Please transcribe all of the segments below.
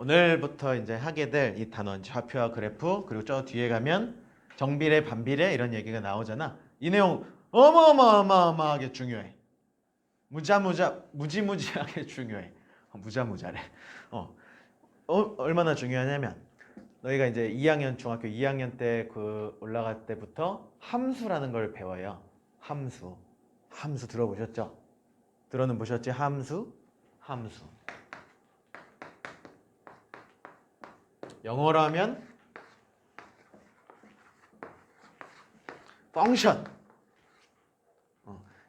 오늘부터 이제 하게 될 이 단원 좌표와 그래프 그리고 저 뒤에 가면 정비례, 반비례 이런 얘기가 나오잖아. 이 내용 어마어마하게 중요해. 무지무지하게 중요해. 무자무자래. 얼마나 중요하냐면 너희가 이제 2학년 중학교 2학년 때 그 올라갈 때부터 함수라는 걸 배워요. 함수 들어보셨죠? 들어는 보셨지? 함수. 영어로 하면 펑션.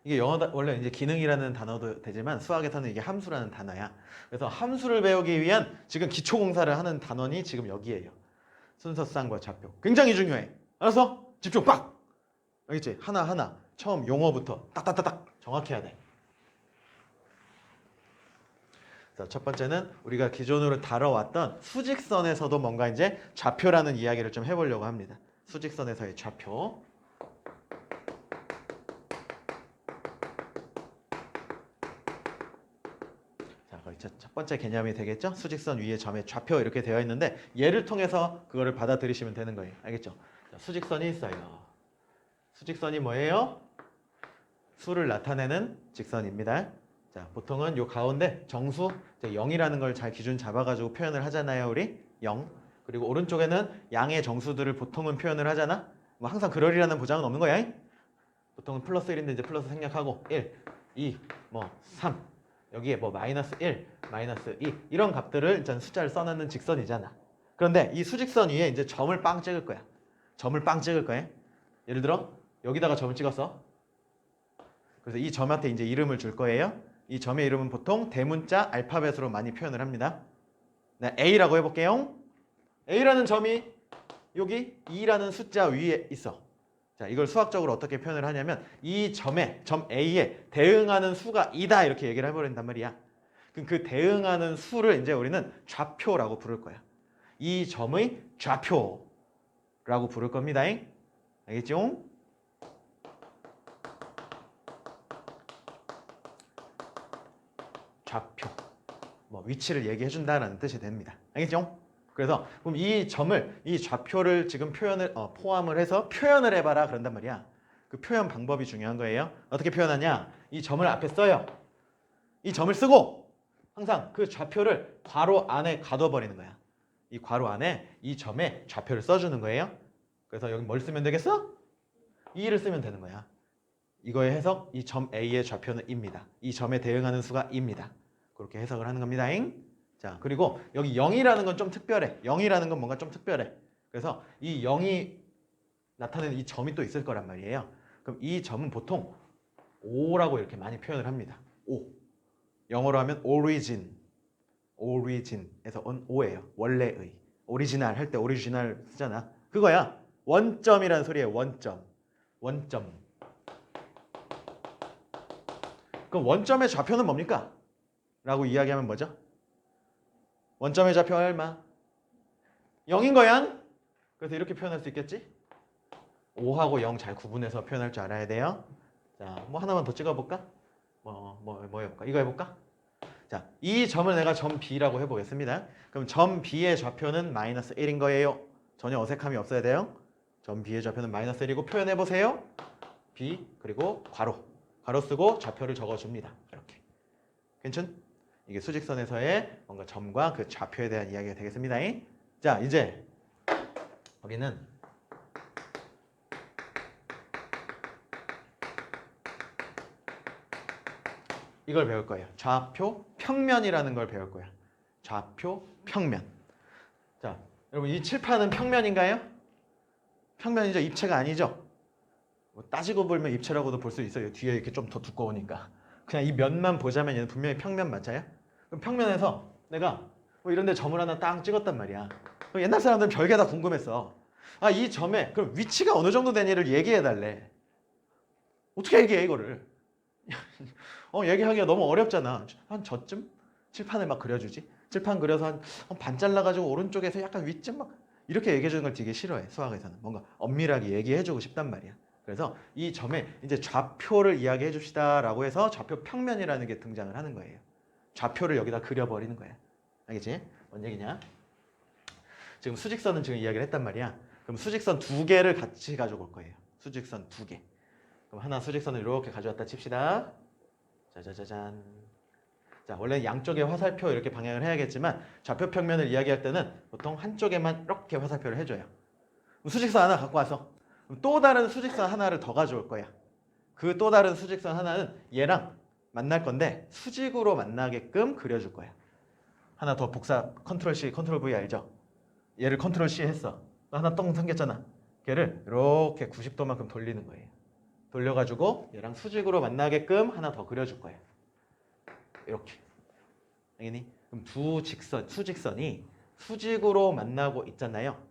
이게 영어 원래 이제 기능이라는 단어도 되지만 수학에서는 이게 함수라는 단어야. 그래서 함수를 배우기 위한 지금 기초 공사를 하는 단원이 지금 여기에요. 순서쌍과 좌표. 굉장히 중요해. 알았어? 집중 빡. 알겠지? 하나하나 처음 용어부터 딱딱딱딱 정확해야 돼. 자, 첫 번째는 우리가 기존으로 다뤄왔던 수직선에서도 뭔가 이제 좌표라는 이야기를 좀 해보려고 합니다. 수직선에서의 좌표. 자, 거의 첫 번째 개념이 되겠죠? 수직선 위에 점의 좌표 이렇게 되어 있는데 얘를 통해서 그거를 받아들이시면 되는 거예요. 알겠죠? 자, 수직선이 있어요. 수직선이 뭐예요? 수를 나타내는 직선입니다. 자, 보통은 요 가운데 정수 0이라는 걸 잘 기준 잡아가지고 표현을 하잖아요, 우리 0. 그리고 오른쪽에는 양의 정수들을 보통은 표현을 하잖아. 뭐 항상 그러리라는 보장은 없는 거야. 보통은 플러스 1인데 이제 플러스 생략하고 1, 2, 뭐 3. 여기에 뭐 마이너스 1, 마이너스 2 이런 값들을 일단 숫자를 써놓는 직선이잖아. 그런데 이 수직선 위에 이제 점을 빵 찍을 거야. 예를 들어 여기다가 점을 찍었어. 그래서 이 점한테 이제 이름을 줄 거예요. 이 점의 이름은 보통 대문자 알파벳으로 많이 표현을 합니다. 네, A라고 해볼게요. A라는 점이 여기 2라는 숫자 위에 있어. 자, 이걸 수학적으로 어떻게 표현을 하냐면 이 점 A에 대응하는 수가 2다 이렇게 얘기를 해버린단 말이야. 그럼 그 대응하는 수를 이제 우리는 좌표라고 부를 거야. 이 점의 좌표라고 부를 겁니다. 알겠죠? 좌표. 뭐 위치를 얘기해 준다라는 뜻이 됩니다. 알겠죠? 그래서 그럼 이 점을 이 좌표를 지금 포함을 해서 표현을 해봐라 그런단 말이야. 그 표현 방법이 중요한 거예요. 어떻게 표현하냐? 이 점을 앞에 써요. 이 점을 쓰고 항상 그 좌표를 괄호 안에 가둬버리는 거야. 이 괄호 안에 이 점에 좌표를 써주는 거예요. 그래서 여기 뭘 쓰면 되겠어? 2를 쓰면 되는 거야. 이거의 해석, 이 점 A의 좌표는 2입니다. 이 점에 대응하는 수가 2입니다. 그렇게 해석을 하는 겁니다. 자, 그리고 여기 0이라는 건 좀 특별해. 0이라는 건 뭔가 좀 특별해. 그래서 이 0이 나타내는 이 점이 또 있을 거란 말이에요. 그럼 이 점은 보통 O라고 이렇게 많이 표현을 합니다. O. 영어로 하면 origin에서 온 O예요. 원래의. 오리지널 할 때 오리지널 쓰잖아. 그거야. 원점이라는 소리예요. 원점. 그럼 원점의 좌표는 뭡니까? 라고 이야기하면 뭐죠? 원점의 좌표 얼마? 0인 거야. 그래서 이렇게 표현할 수 있겠지? 5하고 0 잘 구분해서 표현할 줄 알아야 돼요. 자, 뭐 하나만 더 찍어볼까? 뭐 해볼까? 이거 해볼까? 자, 이 점을 내가 점 B라고 해보겠습니다. 그럼 점 B의 좌표는 마이너스 1인 거예요. 전혀 어색함이 없어야 돼요. 점 B의 좌표는 마이너스 1이고 표현해보세요. B 그리고 괄호 쓰고 좌표를 적어줍니다. 이렇게. 괜찮? 이게 수직선에서의 뭔가 점과 그 좌표에 대한 이야기가 되겠습니다. 자, 이제 우리는 이걸 배울 거예요. 좌표 평면이라는 걸 배울 거야. 좌표 평면. 자, 여러분 이 칠판은 평면인가요? 평면이죠. 입체가 아니죠. 뭐 따지고 보면 입체라고도 볼 수 있어요. 뒤에 이렇게 좀 더 두꺼우니까. 그냥 이 면만 보자면 얘는 분명히 평면 맞아요? 그럼 평면에서 내가 뭐 이런 데 점을 하나 딱 찍었단 말이야. 옛날 사람들은 별게 다 궁금했어. 아, 이 점에 그럼 위치가 어느 정도 되니를 얘기해 달래. 어떻게 얘기해 이거를? 얘기하기가 너무 어렵잖아. 한 저쯤? 칠판을 막 그려주지. 칠판 그려서 한 반 잘라가지고 오른쪽에서 약간 위쯤 막 이렇게 얘기해 주는 걸 되게 싫어해. 수학에서는. 뭔가 엄밀하게 얘기해 주고 싶단 말이야. 그래서 이 점에 이제 좌표를 이야기해 줍시다라고 해서 좌표 평면이라는 게 등장을 하는 거예요. 좌표를 여기다 그려버리는 거야. 알겠지? 뭔 얘기냐? 지금 수직선은 지금 이야기를 했단 말이야. 그럼 수직선 두 개를 같이 가져올 거예요. 수직선 두 개. 그럼 하나 수직선을 이렇게 가져왔다 칩시다. 짜자자잔. 자, 원래 양쪽에 화살표 이렇게 방향을 해야겠지만 좌표 평면을 이야기할 때는 보통 한쪽에만 이렇게 화살표를 해줘요. 그럼 수직선 하나 갖고 와서 그럼 또 다른 수직선 하나를 더 가져올 거야. 그 또 다른 수직선 하나는 얘랑 만날 건데 수직으로 만나게끔 그려줄 거야. 하나 더 복사 컨트롤 C, 컨트롤 V 알죠? 얘를 컨트롤 C 했어. 또 하나 똥 생겼잖아. 걔를 이렇게 90도만큼 돌리는 거예요. 돌려가지고 얘랑 수직으로 만나게끔 하나 더 그려줄 거예요. 이렇게. 알겠니? 그럼 두 직선, 수직선이 수직으로 만나고 있잖아요.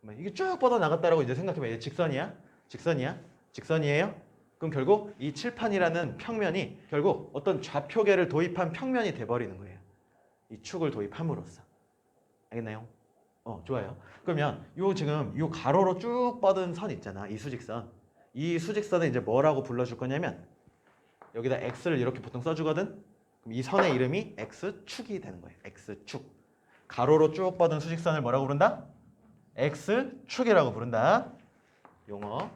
그러면 이게 쭉 뻗어 나갔다라고 이제 생각해봐. 얘 직선이야? 직선이야? 직선이에요? 그럼 결국 이 칠판이라는 평면이 결국 어떤 좌표계를 도입한 평면이 돼버리는 거예요. 이 축을 도입함으로써. 알겠나요? 좋아요. 그러면 요 지금 요 가로로 쭉 뻗은 선 있잖아. 이 수직선. 이 수직선을 이제 뭐라고 불러줄 거냐면 여기다 x를 이렇게 보통 써주거든. 그럼 이 선의 이름이 x축이 되는 거예요. x축. 가로로 쭉 뻗은 수직선을 뭐라고 부른다? x축이라고 부른다. 용어.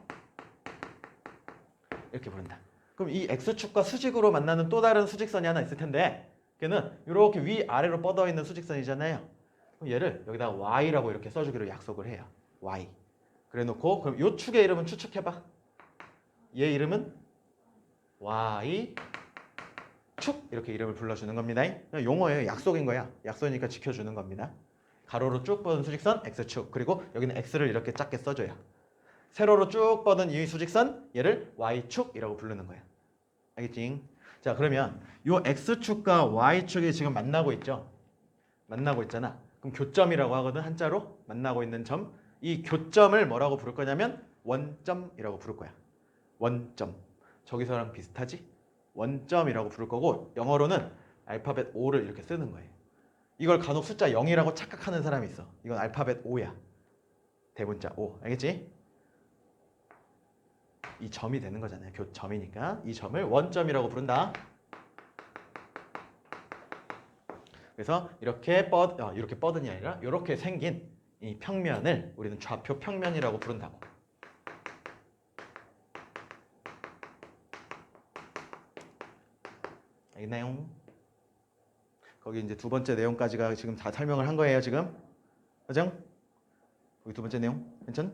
이렇게 부른다. 그럼 이 x축과 수직으로 만나는 또 다른 수직선이 하나 있을 텐데 걔는 이렇게 위아래로 뻗어 있는 수직선이잖아요. 그럼 얘를 여기다 y라고 이렇게 써주기로 약속을 해요. y. 그래 놓고 그럼 이 축의 이름은 추측해봐. 얘 이름은 y 축 이렇게 이름을 불러주는 겁니다. 그냥 용어예요. 약속인 거야. 약속이니까 지켜주는 겁니다. 가로로 쭉 뻗은 수직선 x축. 그리고 여기는 x를 이렇게 작게 써줘요. 세로로 쭉 뻗은 이 수직선 얘를 y축이라고 부르는 거야. 알겠지? 자, 그러면 요 x축과 y축이 지금 만나고 있죠? 만나고 있잖아. 그럼 교점이라고 하거든. 한자로 만나고 있는 점. 이 교점을 뭐라고 부를 거냐면 원점이라고 부를 거야. 원점. 저기서랑 비슷하지? 원점이라고 부를 거고 영어로는 알파벳 O를 이렇게 쓰는 거예요. 이걸 간혹 숫자 0이라고 착각하는 사람이 있어. 이건 알파벳 O야. 대문자 O. 알겠지? 이 점이 되는 거잖아요. 교점이니까. 이 점을 원점이라고 부른다. 그래서 이렇게 뻗은이 아니라 이렇게 생긴 이 평면을 우리는 좌표 평면이라고 부른다고. 알겠나요? 거기 이제 두 번째 내용까지가 지금 다 설명을 한 거예요, 지금. 그죠? 거기 두 번째 내용 괜찮?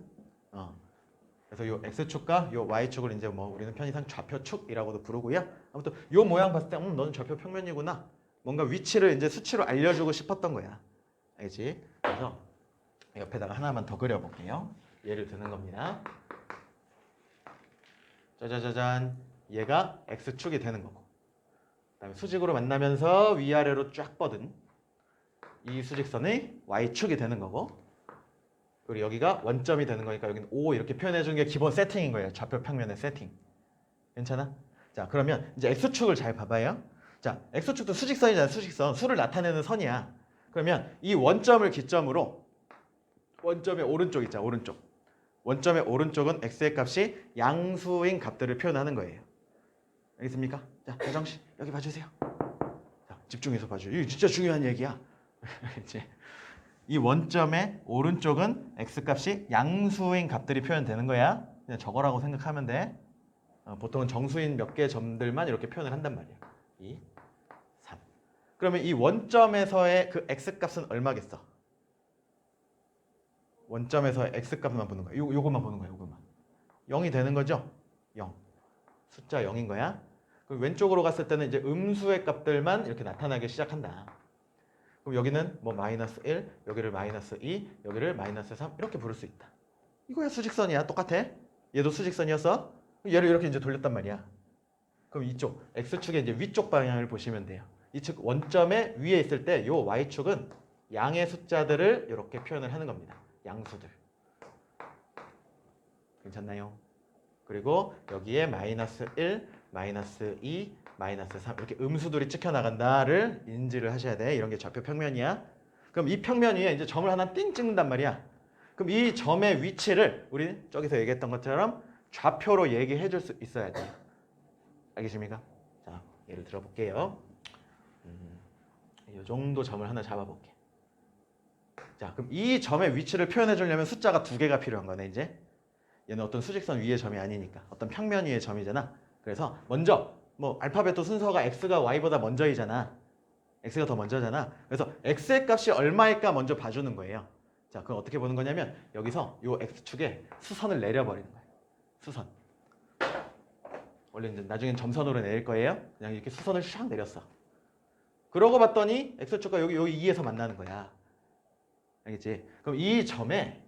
그래서 요 x축과 요 y축을 이제 뭐 우리는 편의상 좌표축이라고도 부르고요. 아무튼 요 모양 봤을 때 너는 좌표 평면이구나. 뭔가 위치를 이제 수치로 알려주고 싶었던 거야. 알겠지? 그래서 옆에다가 하나만 더 그려볼게요. 예를 드는 겁니다. 짜자자잔. 얘가 x축이 되는 거고. 그다음에 수직으로 만나면서 위아래로 쫙 뻗은 이 수직선의 y축이 되는 거고. 그리고 여기가 원점이 되는 거니까 여기는 O 이렇게 표현해 주는 게 기본 세팅인 거예요. 좌표 평면의 세팅. 괜찮아? 자, 그러면 이제 x축을 잘 봐봐요. 자, x축도 수직선이잖아. 수직선. 수를 나타내는 선이야. 그러면 이 원점을 기점으로 원점의 오른쪽 있잖아. 오른쪽. 원점의 오른쪽은 x의 값이 양수인 값들을 표현하는 거예요. 알겠습니까? 자, 배정씨 여기 봐주세요. 자, 집중해서 봐줘. 이거 진짜 중요한 얘기야. 이제 이 원점의 오른쪽은 x값이 양수인 값들이 표현되는 거야. 그냥 저거라고 생각하면 돼. 보통은 정수인 몇 개 점들만 이렇게 표현을 한단 말이야. 2, 3. 그러면 이 원점에서의 그 x값은 얼마겠어? 원점에서의 x값만 보는 거야. 요것만 보는 거야. 요것만. 0이 되는 거죠? 0. 숫자 0인 거야. 그럼 왼쪽으로 갔을 때는 이제 음수의 값들만 이렇게 나타나기 시작한다. 그럼 여기는 뭐 마이너스 1, 여기를 마이너스 2, 여기를 마이너스 3 이렇게 부를 수 있다. 이거야 수직선이야. 똑같아. 얘도 수직선이었어. 얘를 이렇게 이제 돌렸단 말이야. 그럼 이쪽 x축의 이제 위쪽 방향을 보시면 돼요. 이 측 원점의 위에 있을 때 요 y축은 양의 숫자들을 이렇게 표현을 하는 겁니다. 양수들. 괜찮나요? 그리고 여기에 마이너스 1, 마이너스 2, 마이너스 3 이렇게 음수들이 찍혀 나간다를 인지를 하셔야 돼. 이런 게 좌표 평면이야. 그럼 이 평면 위에 이제 점을 하나 띵 찍는단 말이야. 그럼 이 점의 위치를 우리 저기서 얘기했던 것처럼 좌표로 얘기해 줄 수 있어야 돼요. 알겠습니까? 자, 예를 들어 볼게요. 이 정도 점을 하나 잡아 볼게. 자, 그럼 이 점의 위치를 표현해 주려면 숫자가 두 개가 필요한 거네, 이제. 얘는 어떤 수직선 위의 점이 아니니까. 어떤 평면 위의 점이잖아. 그래서 먼저 뭐 알파벳도 순서가 x가 y보다 먼저이잖아. x가 더 먼저잖아. 그래서 x의 값이 얼마일까 먼저 봐주는 거예요. 자, 그럼 어떻게 보는 거냐면 여기서 요 x축에 수선을 내려버리는 거예요. 수선. 원래 이제 나중엔 점선으로 내릴 거예요. 그냥 이렇게 수선을 샥 내렸어. 그러고 봤더니 x축과 여기 2에서 만나는 거야. 알겠지? 그럼 이 점에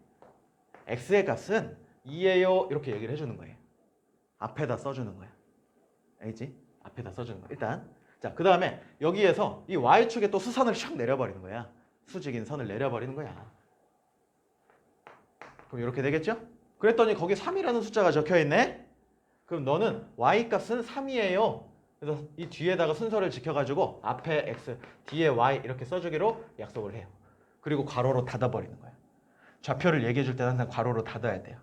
x의 값은 2예요. 이렇게 얘기를 해주는 거예요. 앞에다 써주는 거야. 알겠지? 앞에다 써주는 거야. 일단 자, 그 다음에 여기에서 이 y축에 또 수선을 샥 내려버리는 거야. 수직인 선을 내려버리는 거야. 그럼 이렇게 되겠죠? 그랬더니 거기 3이라는 숫자가 적혀있네? 그럼 너는 y값은 3이에요. 그래서 이 뒤에다가 순서를 지켜가지고 앞에 x, 뒤에 y 이렇게 써주기로 약속을 해요. 그리고 괄호로 닫아버리는 거야. 좌표를 얘기해줄 때는 항상 괄호로 닫아야 돼요.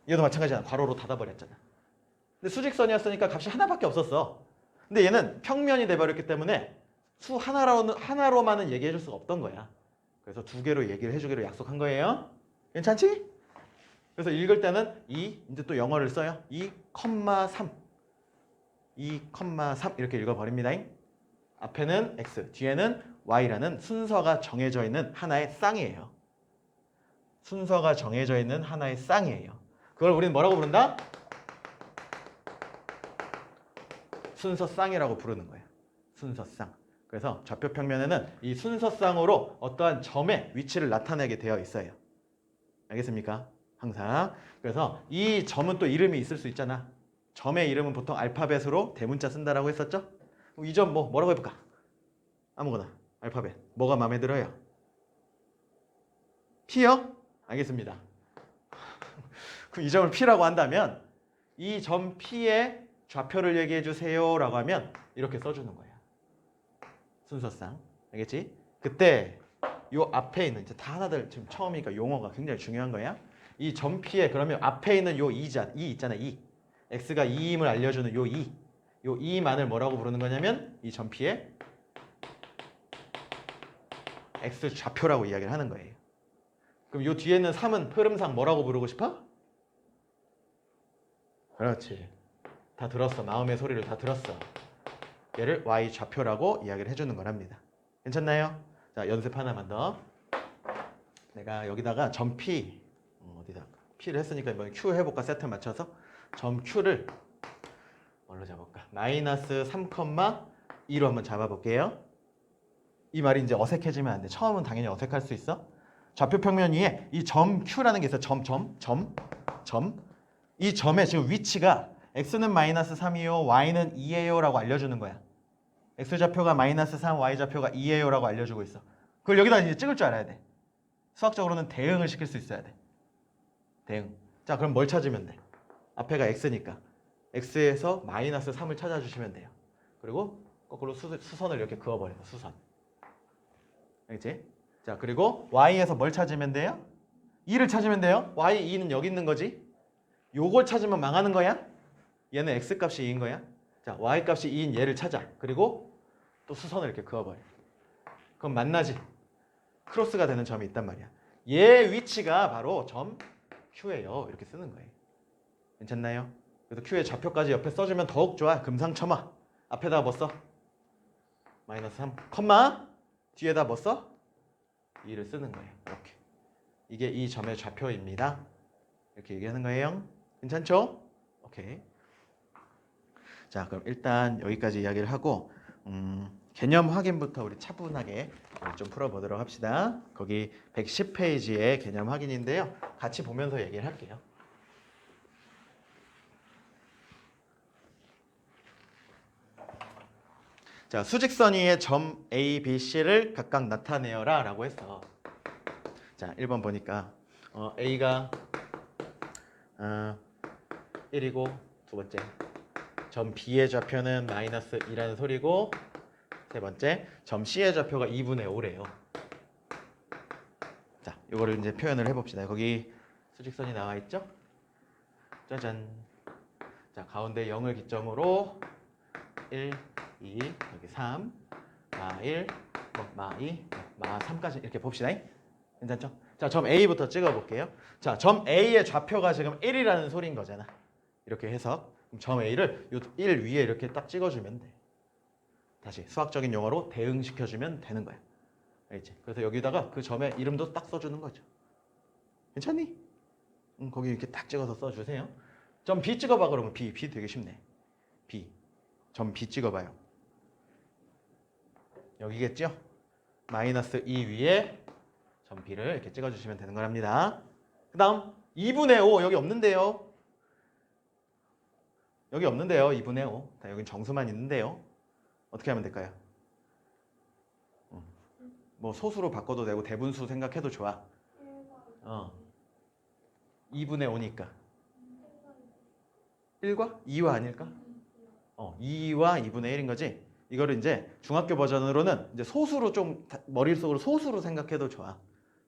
얘도 마찬가지잖아. 괄호로 닫아버렸잖아. 근데 수직선이었으니까 값이 하나밖에 없었어. 근데 얘는 평면이 돼버렸기 때문에 수 하나로만은 얘기해줄 수가 없던 거야. 그래서 두 개로 얘기를 해주기로 약속한 거예요. 괜찮지? 그래서 읽을 때는 이제 또 영어를 써요. 2,3 2,3 이렇게 읽어버립니다. 앞에는 x, 뒤에는 y라는 순서가 정해져 있는 하나의 쌍이에요. 순서가 정해져 있는 하나의 쌍이에요. 그걸 우리는 뭐라고 부른다? 순서쌍이라고 부르는 거예요. 순서쌍. 그래서 좌표 평면에는 이 순서쌍으로 어떠한 점의 위치를 나타내게 되어 있어요. 알겠습니까? 항상. 그래서 이 점은 또 이름이 있을 수 있잖아. 점의 이름은 보통 알파벳으로 대문자 쓴다라고 했었죠? 이 점 뭐라고 해볼까? 아무거나. 알파벳. 뭐가 마음에 들어요? P요? 알겠습니다. 그럼 이 점을 P라고 한다면 이 점 P의 좌표를 얘기해 주세요 라고 하면 이렇게 써주는 거야. 순서상. 알겠지? 그때 요 앞에 있는 이제 다 하나들 지금 처음이니까 용어가 굉장히 중요한 거야. 이 점 P에 그러면 앞에 있는 요 2 있잖아. 2. x가 2임을 알려주는 요 2. 요 2만을 뭐라고 부르는 거냐면 이 점 P에 x 좌표라고 이야기를 하는 거예요. 그럼 요 뒤에 있는 3은 흐름상 뭐라고 부르고 싶어? 그렇지. 다 들었어. 마음의 소리를 다 들었어. 얘를 y 좌표라고 이야기를 해주는 거랍니다. 괜찮나요? 자, 연습 하나만 더. 내가 여기다가 점 P 어디다 P를 했으니까 이번에 Q 해볼까? 세트 맞춰서 점 Q를 뭘로 잡을까? 마이너스 3,2로 한번 잡아볼게요. 이 말이 이제 어색해지면 안 돼. 처음은 당연히 어색할 수 있어. 좌표 평면 위에 이 점 Q라는 게 있어. 점. 이 점의 지금 위치가 x는 마이너스 3이요, y는 2예요 라고 알려주는 거야. x좌표가 마이너스 3, y좌표가 2예요 라고 알려주고 있어. 그걸 여기다 이제 찍을 줄 알아야 돼. 수학적으로는 대응을 시킬 수 있어야 돼. 대응. 자, 그럼 뭘 찾으면 돼? 앞에가 x니까 x에서 마이너스 3을 찾아주시면 돼요. 그리고 거꾸로 수선을 이렇게 그어버려요. 수선. 알겠지? 자, 그리고 y에서 뭘 찾으면 돼요? 2를 찾으면 돼요. y 2는 여기 있는 거지. 요걸 찾으면 망하는 거야. 얘는 x값이 2인 거야. 자, y값이 2인 얘를 찾아. 그리고 또 수선을 이렇게 그어버려. 그럼 만나지. 크로스가 되는 점이 있단 말이야. 얘 위치가 바로 점 Q예요. 이렇게 쓰는 거예요. 괜찮나요? 그래서 Q의 좌표까지 옆에 써주면 더욱 좋아. 금상첨화. 앞에다 뭐 써? 마이너스 3, 컴마 뒤에다 뭐 써? 2를 쓰는 거예요. 이렇게. 이게 이 점의 좌표입니다. 이렇게 얘기하는 거예요. 괜찮죠? 오케이. 자, 그럼 일단 여기까지 이야기를 하고 개념 확인부터 우리 차분하게 좀 풀어보도록 합시다. 거기 110페이지의 개념 확인인데요. 같이 보면서 얘기를 할게요. 자, 수직선 위에 점 A, B, C를 각각 나타내어라 라고 했어. 자, 1번 보니까 A가 1이고 두 번째 점 B의 좌표는 마이너스 2라는 소리고 세 번째 점 C의 좌표가 2분의 5래요. 자, 이거를 이제 표현을 해봅시다. 거기 수직선이 나와 있죠? 짜잔. 자, 가운데 0을 기점으로 1, 2, 여기 3, 마 1, 마 2, 마 3까지 이렇게 봅시다. 괜찮죠? 자, 점 A부터 찍어볼게요. 자, 점 A의 좌표가 지금 1이라는 소리인 거잖아. 이렇게 해서 그럼 점 A를 요 1 위에 이렇게 딱 찍어주면 돼. 다시 수학적인 용어로 대응시켜주면 되는 거야. 알겠지? 그래서 여기다가 그 점의 이름도 딱 써주는 거죠. 괜찮니? 거기 이렇게 딱 찍어서 써주세요. 점 B 찍어봐 그러면 B 되게 쉽네. B 점 B 찍어봐요. 여기겠죠? 마이너스 2 위에 점 B를 이렇게 찍어주시면 되는 거랍니다. 그 다음 2분의 5 여기 없는데요. 여기 없는데요. 2분의 5. 여긴 정수만 있는데요. 어떻게 하면 될까요? 뭐 소수로 바꿔도 되고 대분수 생각해도 좋아. 2분의 5니까 1과 2와 아닐까? 2와 2분의 1인 거지. 이거를 이제 중학교 버전으로는 이제 소수로 좀 머릿속으로 소수로 생각해도 좋아.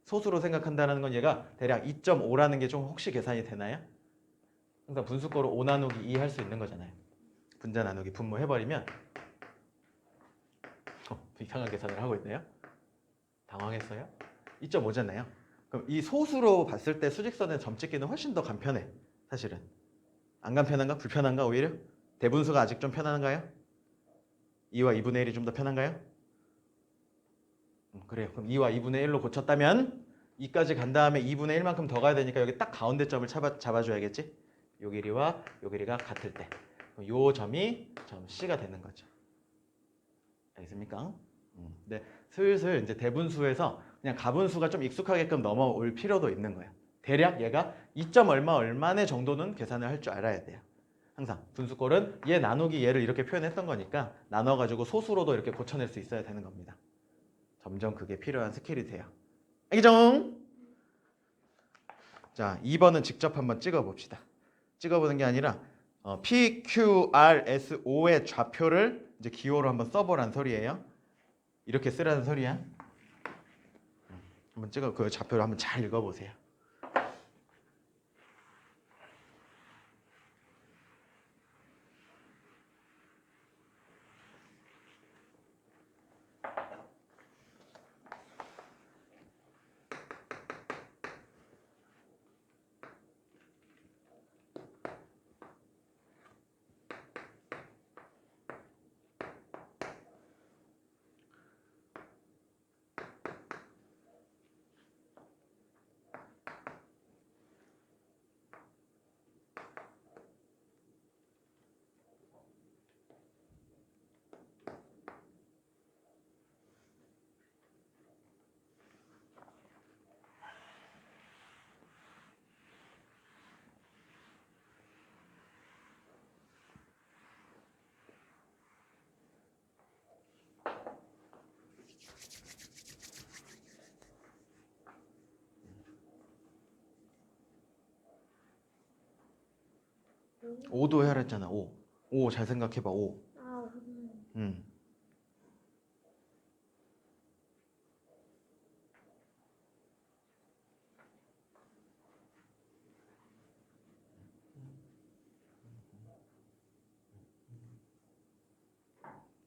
소수로 생각한다는 건 얘가 대략 2.5라는 게 좀 혹시 계산이 되나요? 그러니까 분수거로 5 나누기 2 할 수 있는 거잖아요. 분자 나누기 분모 해버리면 이상한 계산을 하고 있네요. 당황했어요? 2.5잖아요. 그럼 이 소수로 봤을 때 수직선의 점 찍기는 훨씬 더 간편해. 사실은. 안 간편한가? 불편한가 오히려? 대분수가 아직 좀 편한가요? 2와 2분의 1이 좀 더 편한가요? 그래요. 그럼 2와 2분의 1로 고쳤다면 2까지 간 다음에 2분의 1만큼 더 가야 되니까 여기 딱 가운데 점을 잡아줘야겠지? 요 길이와 요 길이가 같을 때 요 점이 점 C가 되는 거죠. 알겠습니까? 네, 슬슬 이제 대분수에서 그냥 가분수가 좀 익숙하게끔 넘어올 필요도 있는 거예요. 대략 얘가 2점 얼마네 정도는 계산을 할 줄 알아야 돼요. 항상 분수꼴은 얘 나누기 얘를 이렇게 표현했던 거니까 나눠가지고 소수로도 이렇게 고쳐낼 수 있어야 되는 겁니다. 점점 그게 필요한 스킬이 돼요. 알겠죠? 자, 2번은 직접 한번 찍어봅시다. 찍어보는 게 아니라 PQRSO의 좌표를 이제 기호로 한번 써보란 소리예요. 이렇게 쓰라는 소리야. 한번 찍어 그 좌표를 한번 잘 읽어보세요. 오도 해라 했잖아. 5 잘 생각해봐. 5. 음.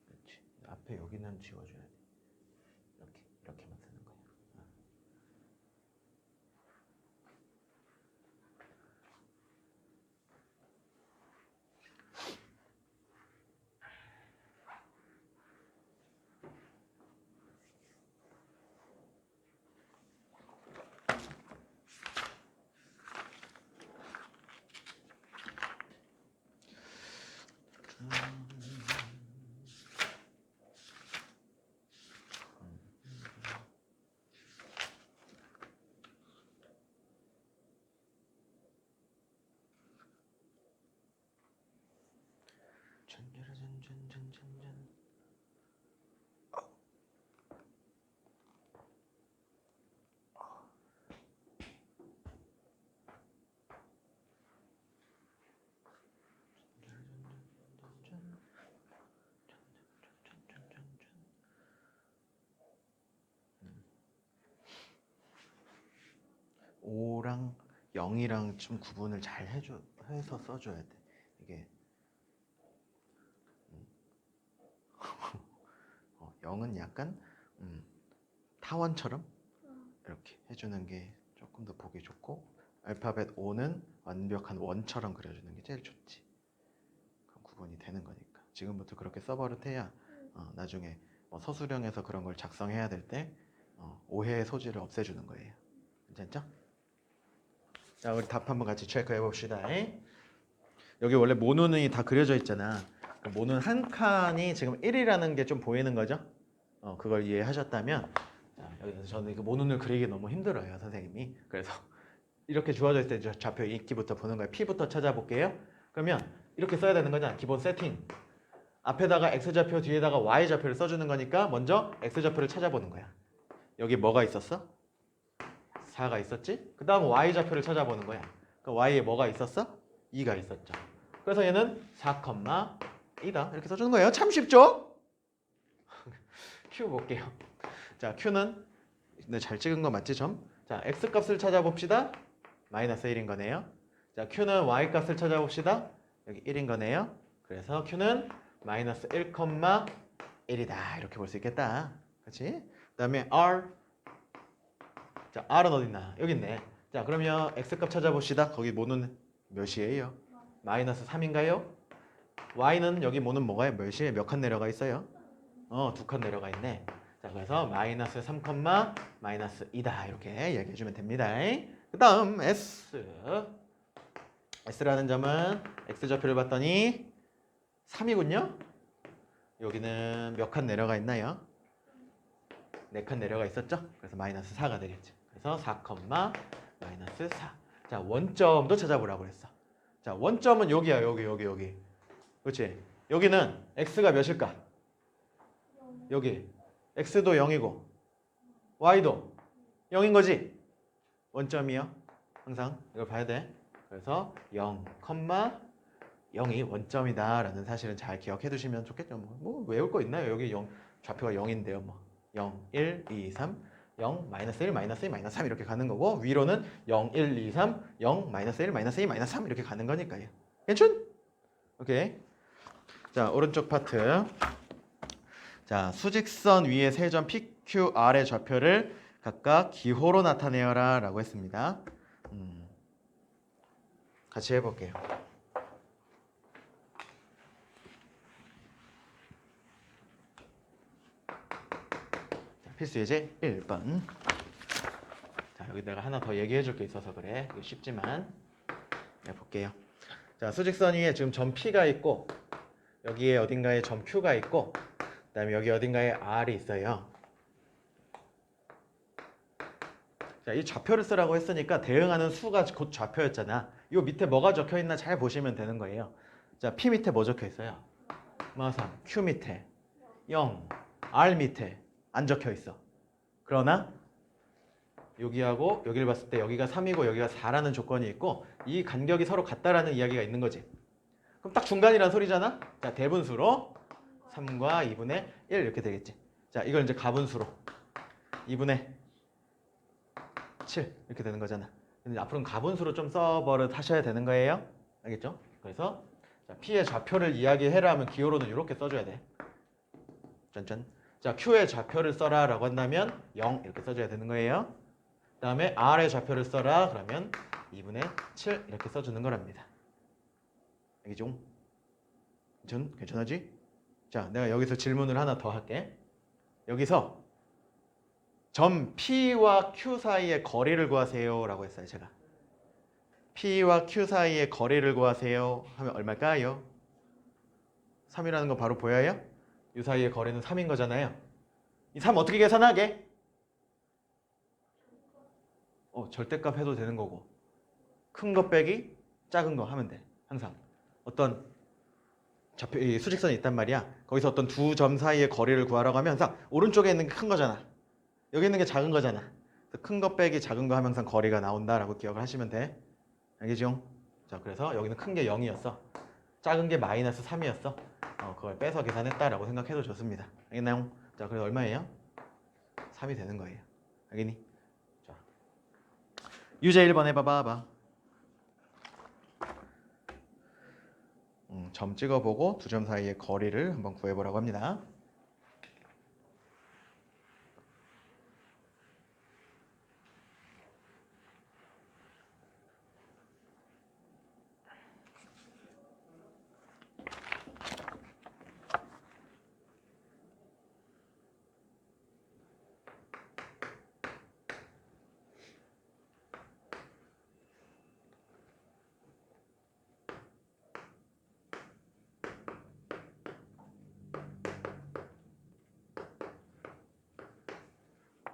그렇지. 앞에 여기는 지워줘야 돼. 이렇게만 쓰는 거야. 전전전전전전. 5랑 0이랑 좀 구분을 잘 해서 써줘야 돼. 이게 0은 약간 타원처럼 이렇게 해주는 게 조금 더 보기 좋고 알파벳 O는 완벽한 원처럼 그려주는 게 제일 좋지. 그럼 구분이 되는 거니까 지금부터 그렇게 써버릇해야 나중에 뭐 서술형에서 그런 걸 작성해야 될 때 오해의 소지를 없애주는 거예요. 괜찮죠? 자, 우리 답 한번 같이 체크해 봅시다. 여기 원래 모눈이 다 그려져 있잖아. 그 모눈 한 칸이 지금 1이라는 게 좀 보이는 거죠? 그걸 이해하셨다면 자, 여기서 저는 그 모눈을 그리기 너무 힘들어요, 선생님이. 그래서 이렇게 주어져 있을 때 좌표 인기부터 보는 거예요. P부터 찾아볼게요. 그러면 이렇게 써야 되는 거잖아. 기본 세팅. 앞에다가 X좌표 뒤에다가 Y좌표를 써주는 거니까 먼저 X좌표를 찾아보는 거야. 여기 뭐가 있었어? 4가 있었지? 그 다음 Y좌표를 찾아보는 거야. 그 Y에 뭐가 있었어? 2가 있었죠. 그래서 얘는 4,2다. 이렇게 써주는 거예요. 참 쉽죠? Q 볼게요. 자, Q는 잘 찍은 거 맞지, 점? 자, X값을 찾아봅시다. 마이너스 1인 거네요. 자, Q는 Y값을 찾아봅시다. 여기 1인 거네요. 그래서 Q는 마이너스 1,1이다. 이렇게 볼 수 있겠다. 그렇지? 그 다음에 R. 자, R은 어디 있나? 여기 있네. 자, 그러면 X값 찾아봅시다. 거기 모는 몇이에요? 마이너스 3인가요? Y는 여기 모는 뭐가요? 몇이에요? 몇 칸 내려가 있어요? 2칸 내려가 있네. 자, 그래서 마이너스 3, 마이너스 2다. 이렇게 얘기해주면 됩니다. 그 다음 S. S라는 점은 X좌표를 봤더니 3이군요. 여기는 몇 칸 내려가 있나요? 4칸 내려가 있었죠? 그래서 마이너스 4가 되겠죠. 그래서 4, 마이너스 4. 자, 원점도 찾아보라고 그랬어. 자, 원점은 여기야. 여기. 그렇지? 여기는 X가 몇일까? 여기. X도 0이고 Y도 0인 거지? 원점이요. 항상 이걸 봐야 돼. 그래서 0, 0이 원점이다 라는 사실은 잘 기억해 두시면 좋겠죠. 뭐 외울 거 있나요? 여기 0, 좌표가 0인데요. 뭐 0, 1, 2, 3, 0, 마이너스 1, 마이너스 2, 마이너스 3 이렇게 가는 거고 위로는 0, 1, 2, 3, 0, 마이너스 1, 마이너스 2, 마이너스 3 이렇게 가는 거니까요. 괜찮? 오케이. 자, 오른쪽 파트. 자, 수직선 위에 세 점 PQR의 좌표를 각각 기호로 나타내어라 라고 했습니다. 같이 해볼게요. 자, 필수 예제 1번. 자, 여기 내가 하나 더 얘기해 줄 게 있어서 그래. 이거 쉽지만 해볼게요. 자, 수직선 위에 지금 점 P가 있고 여기에 어딘가에 점 Q가 있고 그 다음에 여기 어딘가에 R이 있어요. 자, 이 좌표를 쓰라고 했으니까 대응하는 수가 곧 좌표였잖아. 이 밑에 뭐가 적혀 있나 잘 보시면 되는 거예요. 자, P 밑에 뭐 적혀 있어요? 마삼. Q 밑에 0, R 밑에 안 적혀 있어. 그러나 여기하고 여기를 봤을 때 여기가 3이고 여기가 4라는 조건이 있고 이 간격이 서로 같다라는 이야기가 있는 거지. 그럼 딱 중간이란 소리잖아. 자, 대분수로 3과 2분의 1 이렇게 되겠지. 자, 이걸 이제 가분수로 2분의 7 이렇게 되는 거잖아. 근데 앞으로는 가분수로 좀 써버릇 하셔야 되는 거예요. 알겠죠? 그래서 자, P의 좌표를 이야기해라 하면 기호로는 이렇게 써줘야 돼. 짠짠. 자, Q의 좌표를 써라 라고 한다면 0 이렇게 써줘야 되는 거예요. 그 다음에 R의 좌표를 써라 그러면 2분의 7 이렇게 써주는 거랍니다. 알겠죠? 괜찮아지? 자, 내가 여기서 질문을 하나 더 할게. 여기서 점 P와 Q 사이의 거리를 구하세요 라고 했어요. 제가 P와 Q 사이의 거리를 구하세요 하면 얼마일까요? 3이라는 거 바로 보여요? 이 사이의 거리는 3인 거잖아요. 이 3 어떻게 계산하게? 절대값 해도 되는 거고 큰 거 빼기 작은 거 하면 돼. 항상 어떤 좌표 이 수직선이 있단 말이야. 거기서 어떤 두 점 사이의 거리를 구하라고 하면 항상 오른쪽에 있는 게 큰 거잖아. 여기 있는 게 작은 거잖아. 큰 거 빼기 작은 거 하면 항상 거리가 나온다라고 기억을 하시면 돼. 알겠죠? 자, 그래서 여기는 큰 게 0이었어. 작은 게 마이너스 3이었어. 그걸 빼서 계산했다라고 생각해도 좋습니다. 알겠나요? 자, 그래서 얼마예요? 3이 되는 거예요. 알겠니? 자, 유제 1번 해봐봐. 점 찍어보고 두 점 사이의 거리를 한번 구해보라고 합니다.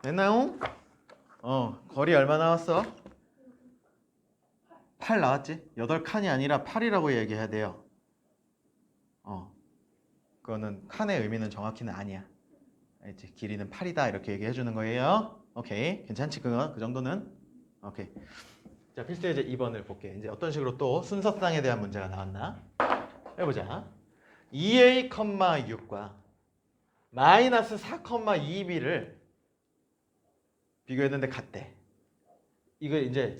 됐나요? 거리 얼마 나왔어? 8 나왔지? 8칸이 아니라 8이라고 얘기해야 돼요. 그거는 칸의 의미는 정확히는 아니야. 알지? 길이는 8이다 이렇게 얘기해 주는 거예요. 오케이. 괜찮지? 그 정도는? 오케이. 자, 필수 예제 2번을 볼게. 이제 어떤 식으로 또 순서쌍에 대한 문제가 나왔나? 해보자. 2a,6과 마이너스 4,2b를 비교했는데 같대. 이거 이제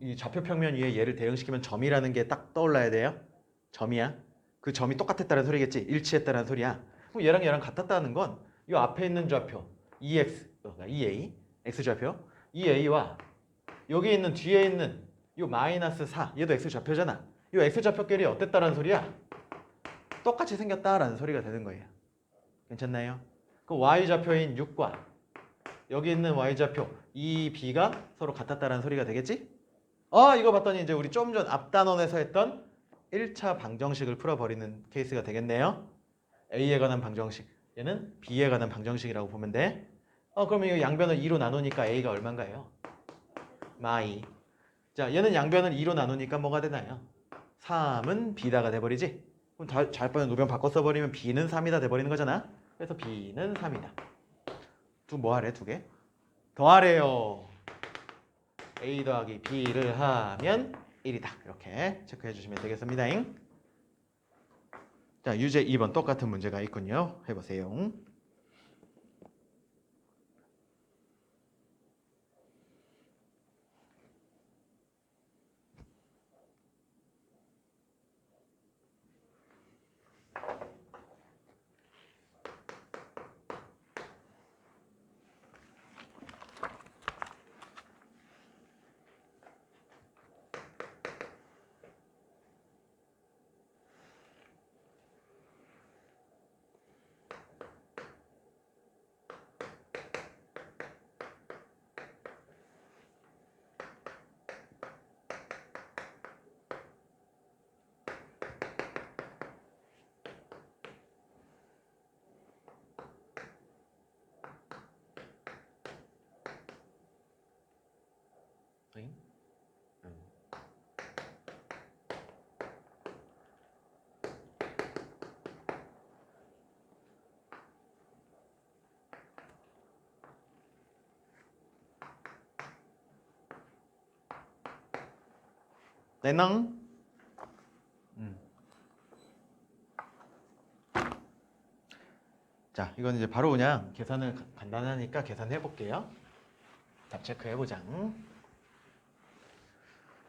이 좌표 평면 위에 얘를 대응시키면 점이라는 게 딱 떠올라야 돼요. 점이야. 그 점이 똑같았다는 소리겠지. 일치했다는 소리야. 그럼 얘랑 같았다는 건 이 앞에 있는 좌표 2x, 2a, x좌표 2a와 여기 있는 뒤에 있는 이 마이너스 4, 얘도 x좌표잖아. 이 x좌표끼리 어땠다라는 소리야? 똑같이 생겼다라는 소리가 되는 거예요. 괜찮나요? 그 y좌표인 6과 여기 있는 y좌표 2b가 서로 같았다라는 소리가 되겠지? 이거 봤더니 이제 우리 좀 전 앞 단원에서 했던 1차 방정식을 풀어버리는 케이스가 되겠네요. a에 관한 방정식, 얘는 b에 관한 방정식이라고 보면 돼. 그러면 이 양변을 2로 나누니까 a가 얼마인가요? 마이. 자, 얘는 양변을 2로 나누니까 뭐가 되나요? 3은 b다가 돼버리지? 그럼 잘 뻔한 노변 바꿔 써버리면 b는 3이다 돼버리는 거잖아. 그래서 b는 3이다. 뭐 하래? 2개? 더하래요. a 더하기 b를 하면 1이다. 이렇게 체크해 주시면 되겠습니다. 자, 유제 2번 똑같은 문제가 있군요. 해보세요. 내낭. 자, 이건 이제 바로 그냥 계산을 간단하니까 계산해 볼게요. 답 체크해 보자.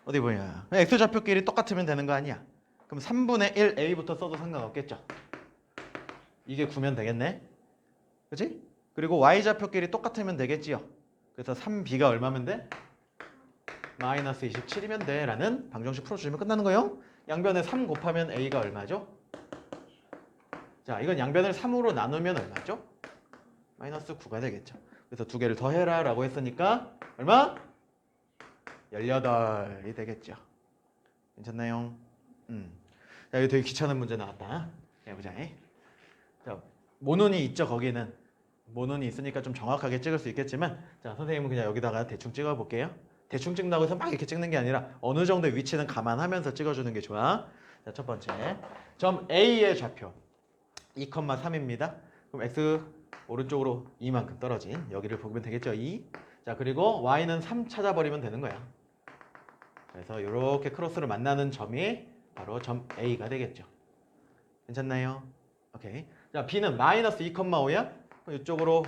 어디 보냐? x좌표끼리 똑같으면 되는 거 아니야? 그럼 3분의 1 a부터 써도 상관없겠죠? 이게 9면 되겠네? 그치? 그리고 y좌표끼리 똑같으면 되겠지요? 그래서 3b가 얼마면 돼? 마이너스 27이면 돼 라는 방정식 풀어주시면 끝나는 거예요. 양변에 3 곱하면 a가 얼마죠? 자, 이건 양변을 3으로 나누면 얼마죠? 마이너스 9가 되겠죠. 그래서 2개를 더해라 라고 했으니까 얼마? 18이 되겠죠. 괜찮나요? 자, 이거 되게 귀찮은 문제 나왔다. 해보자. 자, 모눈이 있죠, 거기는. 모눈이 있으니까 좀 정확하게 찍을 수 있겠지만, 자, 선생님은 그냥 여기다가 대충 찍어 볼게요. 대충 찍는다고 해서 막 이렇게 찍는 게 아니라 어느 정도의 위치는 감안하면서 찍어주는 게 좋아. 자, 첫 번째. 점 A의 좌표 2,3입니다. 그럼 X 오른쪽으로 이만큼 떨어진 여기를 보면 되겠죠, 2. 자, 그리고 Y는 3 찾아버리면 되는 거야. 그래서 이렇게 크로스를 만나는 점이 바로 점 A가 되겠죠. 괜찮나요? 오케이. 자, B는 마이너스 2,5야. 이쪽으로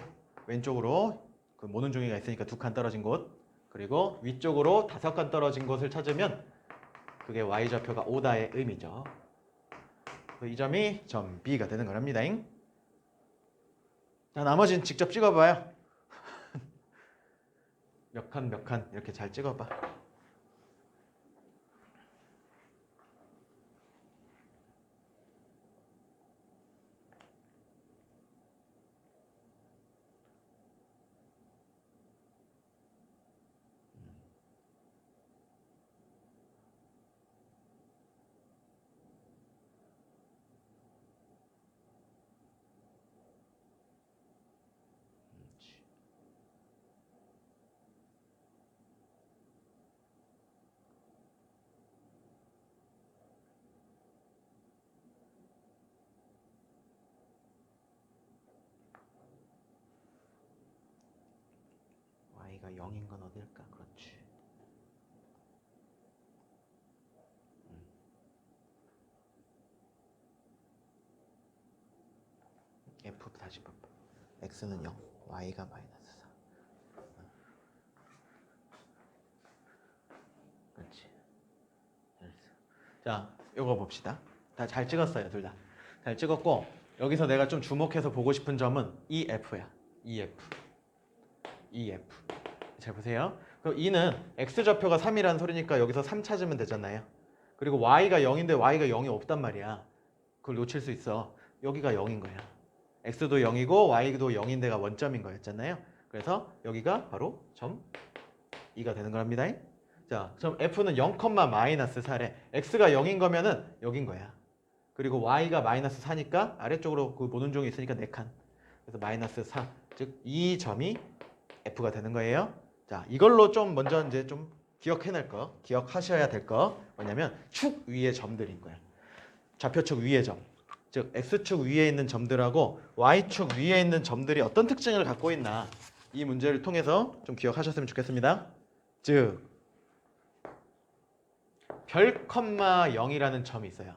왼쪽으로 그 모는 종이가 있으니까 2칸 떨어진 곳, 그리고 위쪽으로 5칸 떨어진 곳을 찾으면 그게 y좌표가 5다의 의미죠. 이 점이 점 B가 되는 거랍니다. 자, 나머지는 직접 찍어봐요. 몇 칸 이렇게 잘 찍어봐. 0인 건 어딜까? 그렇지. F 다시 봐봐. X는 0, Y가 마이너스 4. 그렇지. 잘했어. 자, 요거 봅시다. 다 잘 찍었어요, 둘 다. 잘 찍었고 여기서 내가 좀 주목해서 보고 싶은 점은 EF야. EF. EF. 잘 보세요. 그럼 E는 X좌표가 3이라는 소리니까 여기서 3 찾으면 되잖아요. 그리고 Y가 0인데 Y가 0이 없단 말이야. 그걸 놓칠 수 있어. 여기가 0인 거야. X도 0이고 Y도 0인 데가 원점인 거였잖아요. 그래서 여기가 바로 점 2가 되는 거랍니다. 자, 그럼 F는 0, 마이너스 4래. X가 0인 거면은 여긴 거야. 그리고 Y가 마이너스 4니까 아래쪽으로 그 보는 종이 있으니까 4칸. 그래서 마이너스 4. 즉, 이 점이 F가 되는 거예요. 자, 이걸로 좀 먼저 이제 좀 기억해낼 거, 기억하셔야 될 거 뭐냐면 축 위의 점들인 거야. 좌표축 위의 점. 즉, X축 위에 있는 점들하고 Y축 위에 있는 점들이 어떤 특징을 갖고 있나 이 문제를 통해서 좀 기억하셨으면 좋겠습니다. 즉, 별, 0이라는 점이 있어요.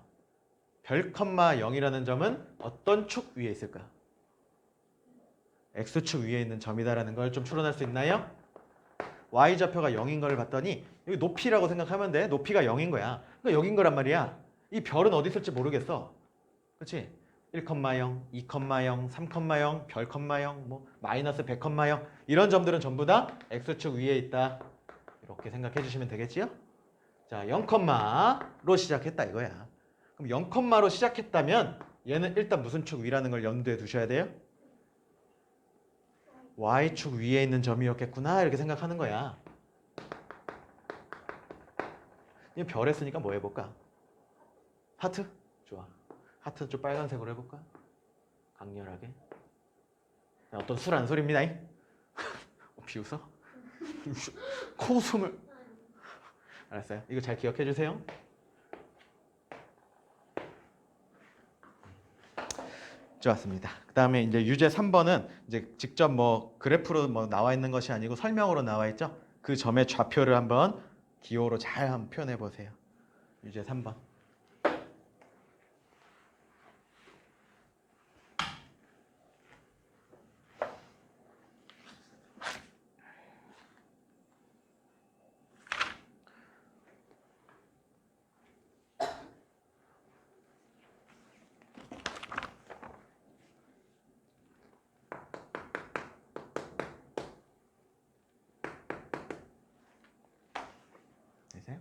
별, 0이라는 점은 어떤 축 위에 있을까? X축 위에 있는 점이다라는 걸 좀 추론할 수 있나요? Y좌표가 0인 걸 봤더니 여기 높이라고 생각하면 돼. 높이가 0인 거야. 그러니까 0인 거란 말이야. 이 별은 어디 있을지 모르겠어. 그렇지? 1, 0, 2, 0, 3, 0, 별, 0, 뭐 마이너스 100, 0 이런 점들은 전부 다 X축 위에 있다. 이렇게 생각해 주시면 되겠지요? 자, 0로 시작했다 이거야. 그럼 0로 시작했다면 얘는 일단 무슨 축 위라는 걸 염두에 두셔야 돼요? Y축 위에 있는 점이었겠구나 이렇게 생각하는 거야. 이 별 했으니까 뭐 해볼까? 하트? 좋아. 하트 좀 빨간색으로 해볼까? 강렬하게. 어떤 술한 소리입니다. 비웃어? 코웃음을. 알았어요. 이거 잘 기억해 주세요. 좋았습니다. 그 다음에 이제 유제 3번은 이제 직접 뭐 그래프로 뭐 나와 있는 것이 아니고 설명으로 나와 있죠. 그 점의 좌표를 한번 기호로 잘 한번 표현해 보세요. 유제 3번. 되세요?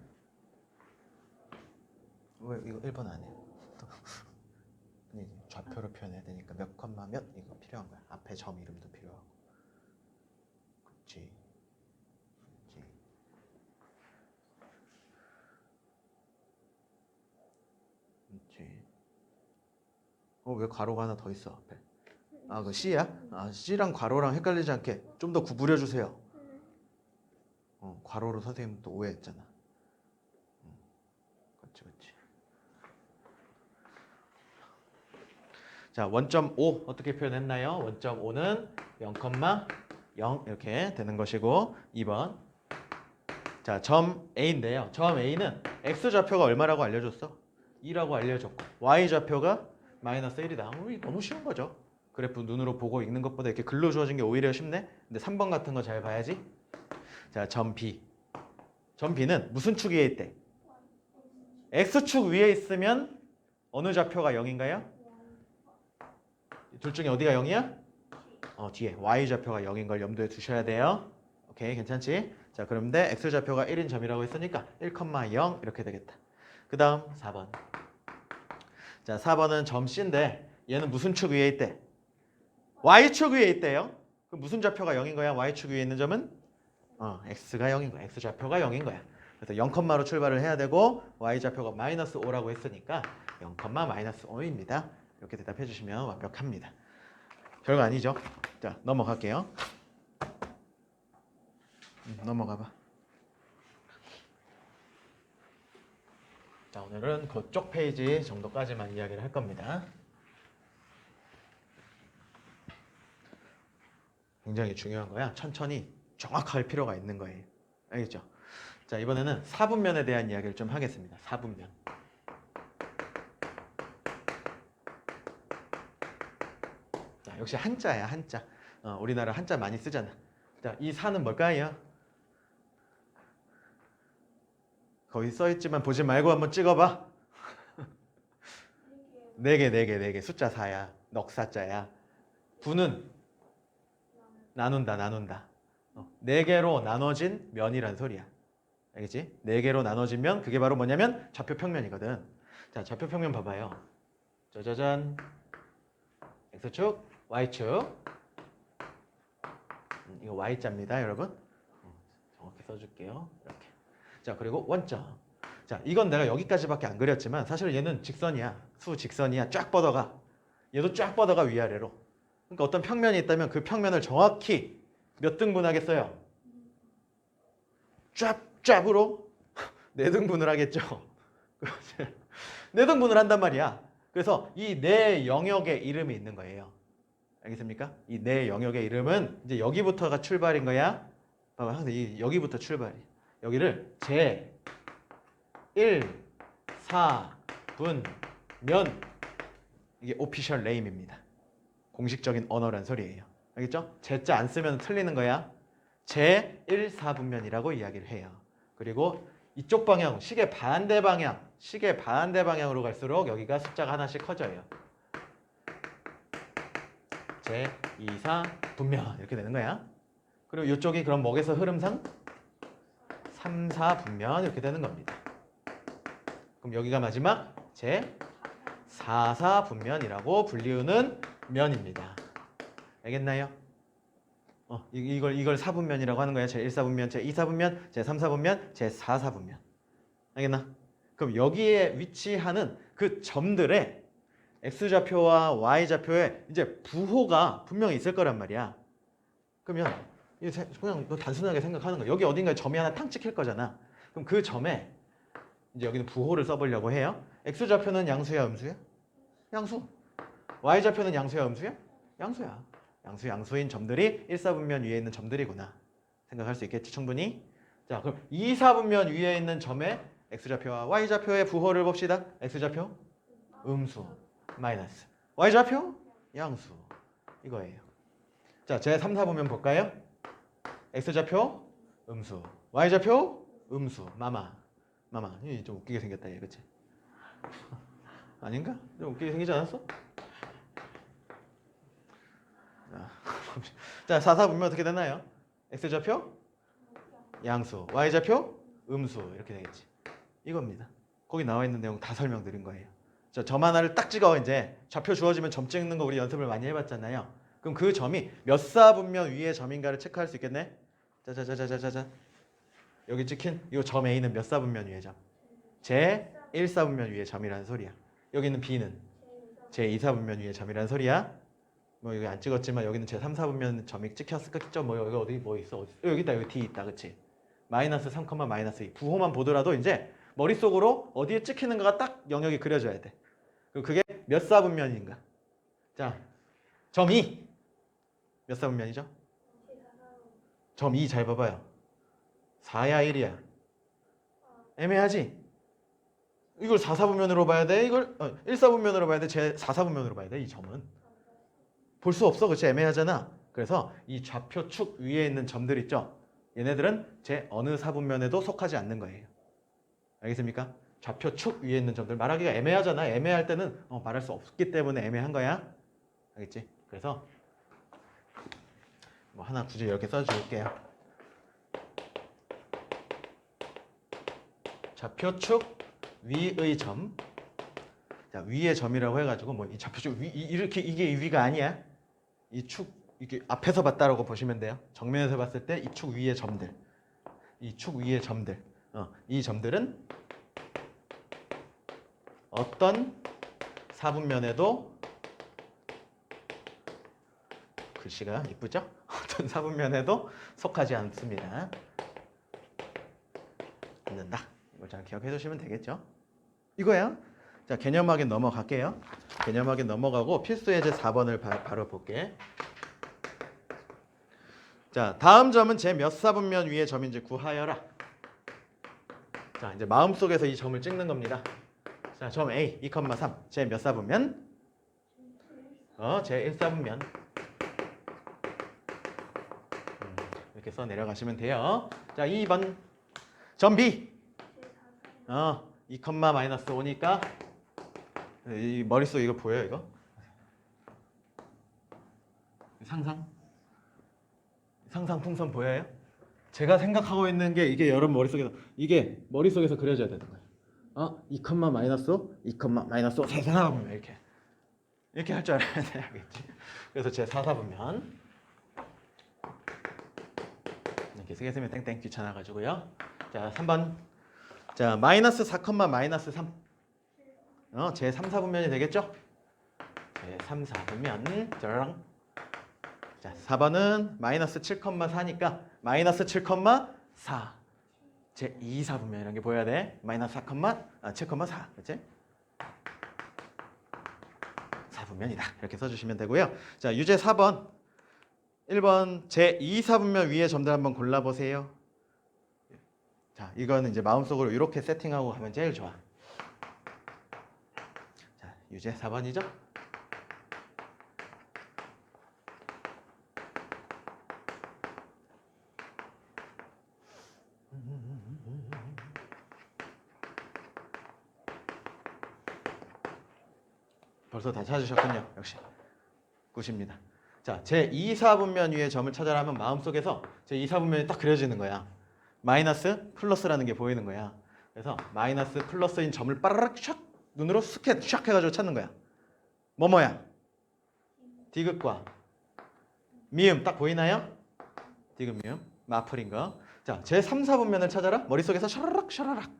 왜 이거 1번 안 해요? 좌표로 표현해야 되니까 몇 컴마 몇 이거 필요한 거야. 앞에 점 이름도 필요하고. 그렇지. 그렇지. 왜 가로가 하나 더 있어 앞에? 아, 그 C야? 아, C랑 괄호랑 헷갈리지 않게 좀 더 구부려 주세요. 괄호로 선생님 또 오해했잖아. 그렇지. 자, 원점 5 어떻게 표현했나요? 원점 5는 0,0 이렇게 되는 것이고 2번. 자, 점 A인데요. 점 A는 X좌표가 얼마라고 알려줬어? 2라고 알려줬고 Y좌표가 마이너스 1이다. 너무 쉬운 거죠. 그래프 눈으로 보고 읽는 것보다 이렇게 글로 주어진 게 오히려 쉽네. 근데 3번 같은 거 잘 봐야지. 자, 점 B. 점 B는 무슨 축 위에 있대? X축 위에 있으면 어느 좌표가 0인가요? 둘 중에 어디가 0이야? 뒤에 Y좌표가 0인 걸 염두에 두셔야 돼요. 오케이, 괜찮지? 자, 그런데 X좌표가 1인 점이라고 했으니까 1,0 이렇게 되겠다. 그 다음 4번. 자, 4번은 점 C인데 얘는 무슨 축 위에 있대? Y축 위에 있대요. 그럼 무슨 좌표가 0인 거야? Y축 위에 있는 점은? X가 0인 거야. X좌표가 0인 거야. 그래서 0,로 출발을 해야 되고 Y좌표가 마이너스 5라고 했으니까 0, 마이너스 5입니다. 이렇게 대답해 주시면 완벽합니다. 별거 아니죠? 자, 넘어갈게요. 넘어가봐. 자, 오늘은 그쪽 페이지 정도까지만 이야기를 할 겁니다. 굉장히 중요한 거야. 천천히 정확할 필요가 있는 거예요. 알겠죠? 자, 이번에는 사분면에 대한 이야기를 좀 하겠습니다. 사분면. 자, 역시 한자야, 한자. 우리나라 한자 많이 쓰잖아. 자, 이 사는 뭘까요? 거기 써있지만 보지 말고 한번 찍어봐. 네 개. 숫자 4야. 넉사자야. 분은 나눈다. 네 개로 나눠진 면이란 소리야. 알겠지? 네 개로 나눠진 면, 그게 바로 뭐냐면 좌표평면이거든. 자, 좌표평면 봐봐요. 짜자잔. X축, Y축. 이거 Y자입니다, 여러분. 정확히 써줄게요. 이렇게. 자, 그리고 원점. 자, 이건 내가 여기까지밖에 안 그렸지만 사실 얘는 직선이야. 수직선이야. 쫙 뻗어가. 얘도 쫙 뻗어가 위아래로. 그러니까 어떤 평면이 있다면 그 평면을 정확히 몇 등분 하겠어요? 쫙으로 4등분을 하겠죠. 네 등분을 한단 말이야. 그래서 이 네 영역의 이름이 있는 거예요. 알겠습니까? 이 네 영역의 이름은 이제 여기부터가 출발인 거야. 봐봐, 항상 여기부터 출발이. 여기를 제 1, 4, 분, 면. 이게 오피셜 네임입니다. 공식적인 언어란 소리예요. 알겠죠? 제자 안 쓰면 틀리는 거야. 제 1, 4분면이라고 이야기를 해요. 그리고 이쪽 방향, 시계 반대 방향으로 갈수록 여기가 숫자가 하나씩 커져요. 제 2, 4분면 이렇게 되는 거야. 그리고 이쪽이 그럼 뭐겠어? 흐름상 3, 4분면 이렇게 되는 겁니다. 그럼 여기가 마지막 제 4, 4분면이라고 불리우는 면입니다. 알겠나요? 이걸 4분면이라고 하는 거야. 제 1, 4분면, 제 2, 4분면, 제 3, 4분면, 제 4, 4분면. 알겠나? 그럼 여기에 위치하는 그 점들의 X좌표와 Y좌표에 이제 부호가 분명히 있을 거란 말이야. 그러면 그냥 너 단순하게 생각하는 거야. 여기 어딘가에 점이 하나 탕 찍힐 거잖아. 그럼 그 점에 이제 여기는 부호를 써보려고 해요. X좌표는 양수야, 음수야? 양수. Y좌표는 양수야, 음수야? 양수야. 양수인 점들이 1, 4분면 위에 있는 점들이구나. 생각할 수 있겠지, 충분히? 자, 그럼 2, 4분면 위에 있는 점에 X좌표와 Y좌표의 부호를 봅시다. X좌표, 음수, 마이너스. Y좌표, 양수. 이거예요. 자, 제 3, 4분면 볼까요? X좌표, 음수. Y좌표, 음수. 마마. 이게 좀 웃기게 생겼다, 얘, 그치? 아닌가? 좀 웃기게 생기지 않았어? 자, 4, 4분면 어떻게 되나요? X좌표, 양수. Y좌표, 음수. 이렇게 되겠지. 이겁니다. 거기 나와 있는 내용 다 설명드린 거예요. 자, 점 하나를 딱 찍어. 이제 좌표 주어지면 점 찍는 거 우리 연습을 많이 해봤잖아요. 그럼 그 점이 몇 사분면 위의 점인가를 체크할 수 있겠네? 자자자자자자. 여기 찍힌 이 점 A는 몇 사분면 위의 점? 제 1, 4분면 위의 점이라는 소리야. 여기 있는 B는 제 2, 4분면 위의 점이라는 소리야. 뭐 여기 안 찍었지만 여기는 제 3, 4분면 점이 찍혔을까? 뭐 여기 어디 뭐 있어? 여기 있다. 여기 D 있다. 그치? 마이너스 3, 마이너스 2. 부호만 보더라도 이제 머릿속으로 어디에 찍히는가가 딱 영역이 그려져야 돼. 그리고 그게 몇 사분면인가? 자, 점 2. 몇 사분면이죠? 점 2 잘 봐봐요. 4야 1이야. 애매하지? 이걸 4, 4분면으로 봐야 돼? 이걸 1, 4분면으로 봐야 돼? 제 4, 4분면으로 봐야 돼? 이 점은. 볼 수 없어. 그치? 애매하잖아. 그래서 이 좌표 축 위에 있는 점들 있죠? 얘네들은 제 어느 사분면에도 속하지 않는 거예요. 알겠습니까? 좌표 축 위에 있는 점들 말하기가 애매하잖아. 애매할 때는 말할 수 없기 때문에 애매한 거야. 알겠지? 그래서 뭐 하나 굳이 이렇게 써줄게요. 좌표 축 위의 점. 자, 위의 점이라고 해가지고 뭐 이 좌표 축 위 이렇게 이게 위가 아니야. 이 축 이렇게 앞에서 봤다라고 보시면 돼요. 정면에서 봤을 때 이 축 위의 점들, 이 축 위의 점들, 이 점들은 어떤 사분면에도 글씨가 이쁘죠? 어떤 사분면에도 속하지 않습니다. 않는다. 이걸 잘 기억해 두시면 되겠죠? 이거야. 자, 개념 확인 넘어갈게요. 개념 확인 넘어가고 필수 예제 4번을 바로 볼게. 자, 다음 점은 제 몇 사분면 위의 점인지 구하여라. 자, 이제 마음속에서 이 점을 찍는 겁니다. 자, 점 A 2,3 제 몇 사분면? 제 1사분면. 이렇게 써 내려가시면 돼요. 자, 2번 점 B 2, 마이너스 5니까 이 머릿속 이거 보여요, 이거? 상상 풍선 보여요? 제가 생각하고 있는 게 이게 여러분 머릿속에서 이게 머릿속에서 그려져야 되는 거예요. 2, 마이너스 5, 2, 마이너스 5 세상하면 이렇게 할 줄 알아야 돼야겠지. 그래서 제 4사분면 이렇게 쓰겠으면 땡땡 귀찮아가지고요. 자, 3번 자, 마이너스 4, 마이너스 3 제 3사분면이 되겠죠? 제 3사분면 저랑 자, 4번은 마이너스 7,4니까 마이너스 7,4 제 2사분면이라는 게 보여야 돼. 마이너스 7,4 그렇지? 4분면이다. 이렇게 써주시면 되고요. 자, 유제 4번 1번 제 2사분면 위에 점들 한번 골라보세요. 자, 이거는 이제 마음속으로 이렇게 세팅하고 하면 제일 좋아. 자, 유제 4번이죠? 벌써 다 찾으셨군요. 역시 굿입니다. 자, 제 2사분면 위에 점을 찾아라면 마음속에서 제 2사분면이 딱 그려지는 거야. 마이너스 플러스라는 게 보이는 거야. 그래서 마이너스 플러스인 점을 빠르륵 샥 눈으로 스캣 샥 해가지고 찾는 거야. 뭐야? 디귿과 미음 딱 보이나요? 디귿 미음 마플인 거. 자, 제 3, 4분면을 찾아라. 머릿속에서 샤라락 샤라락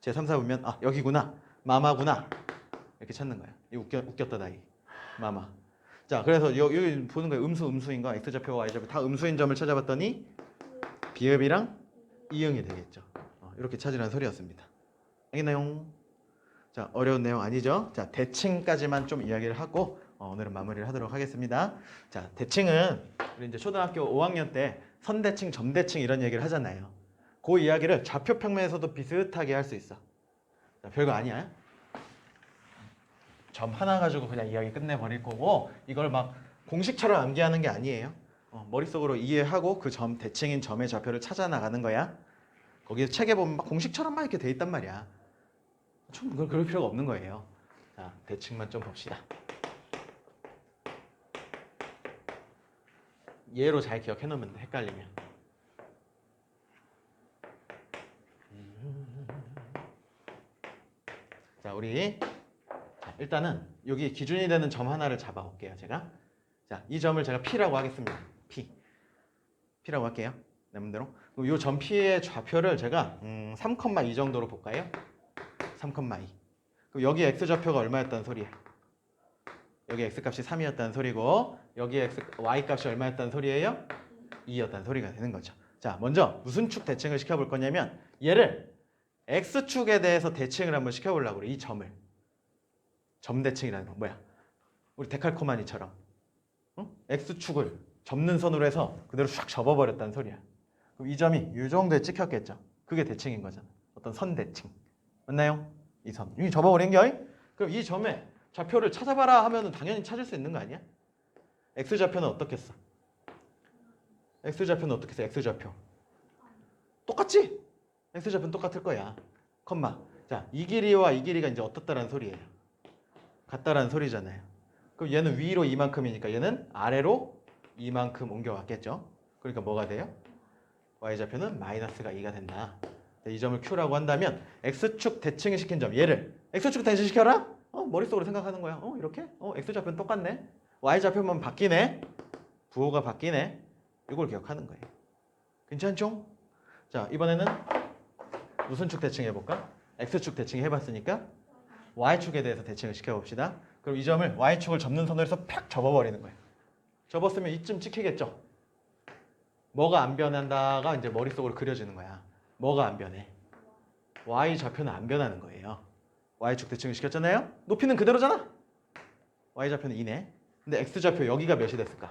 제 3, 4분면 여기구나. 마마구나. 이렇게 찾는 거야. 이 웃겼다 나이. 마마. 자, 그래서 여기 보는 거예요. 음수인 거. X좌표, Y좌표 다 음수인 점을 찾아봤더니 비읍이랑 이응이 되겠죠. 이렇게 찾으라는 소리였습니다. 알겠나요? 자, 어려운 내용 아니죠? 자, 대칭까지만 좀 이야기를 하고 오늘은 마무리를 하도록 하겠습니다. 자, 대칭은 우리 이제 초등학교 5학년 때 선대칭, 점대칭 이런 얘기를 하잖아요. 그 이야기를 좌표 평면에서도 비슷하게 할 수 있어. 자, 별거 아니야. 점 하나 가지고 그냥 이야기 끝내버릴 거고 이걸 막 공식처럼 암기하는 게 아니에요. 머릿속으로 이해하고 그 점, 대칭인 점의 좌표를 찾아 나가는 거야. 거기에 책에 보면 막 공식처럼 막 이렇게 돼 있단 말이야. 좀 그럴 필요가 없는 거예요. 자, 대칭만 좀 봅시다. 얘로 잘 기억해 놓으면 돼, 헷갈리면. 자, 우리 일단은 여기 기준이 되는 점 하나를 잡아볼게요. 제가 자, 이 점을 제가 P라고 하겠습니다. P라고 할게요. 내 맘대로. 이 점 P의 좌표를 제가 3,2 정도로 볼까요? 3,2. 그럼 여기 X좌표가 얼마였다는 소리예요? 여기 X값이 3이었다는 소리고 여기 Y값이 얼마였다는 소리예요? 2였다는 소리가 되는 거죠. 자, 먼저 무슨 축 대칭을 시켜볼 거냐면 얘를 X축에 대해서 대칭을 한번 시켜보려고 그래. 이 점을. 점 대칭이라는 건 뭐야? 우리 데칼코마니처럼 X축을 접는 선으로 해서 그대로 샥 접어버렸다는 소리야. 그럼 이 점이 이 정도에 찍혔겠죠. 그게 대칭인 거잖아. 어떤 선 대칭. 맞나요? 이 선. 이 접어버린 게 그럼 이 점에 좌표를 찾아봐라 하면은 당연히 찾을 수 있는 거 아니야? X좌표는 어떻겠어? X좌표. 똑같지? X좌표는 똑같을 거야. 컴마. 자, 이 길이와 이 길이가 이제 어떻다라는 소리예요. 같다라는 소리잖아요. 그럼 얘는 위로 이만큼이니까 얘는 아래로 이만큼 옮겨왔겠죠. 그러니까 뭐가 돼요? Y좌표는 마이너스가 2가 된다. 이 점을 Q라고 한다면 X축 대칭을 시킨 점 얘를 X축 대칭시켜라? 머릿속으로 생각하는 거야. 이렇게? X좌표는 똑같네. Y좌표만 바뀌네. 부호가 바뀌네. 이걸 기억하는 거예요. 괜찮죠? 자, 이번에는 무슨 축 대칭 해볼까? X축 대칭 해봤으니까 Y축에 대해서 대칭을 시켜봅시다. 그럼 이 점을 Y축을 접는 선으로 해서 팍 접어버리는 거예요. 접었으면 이쯤 찍히겠죠? 뭐가 안 변한다가 이제 머릿속으로 그려지는 거야. 뭐가 안 변해? Y좌표는 안 변하는 거예요. Y축 대칭을 시켰잖아요? 높이는 그대로잖아? Y좌표는 2네. 근데 X좌표 여기가 몇이 됐을까?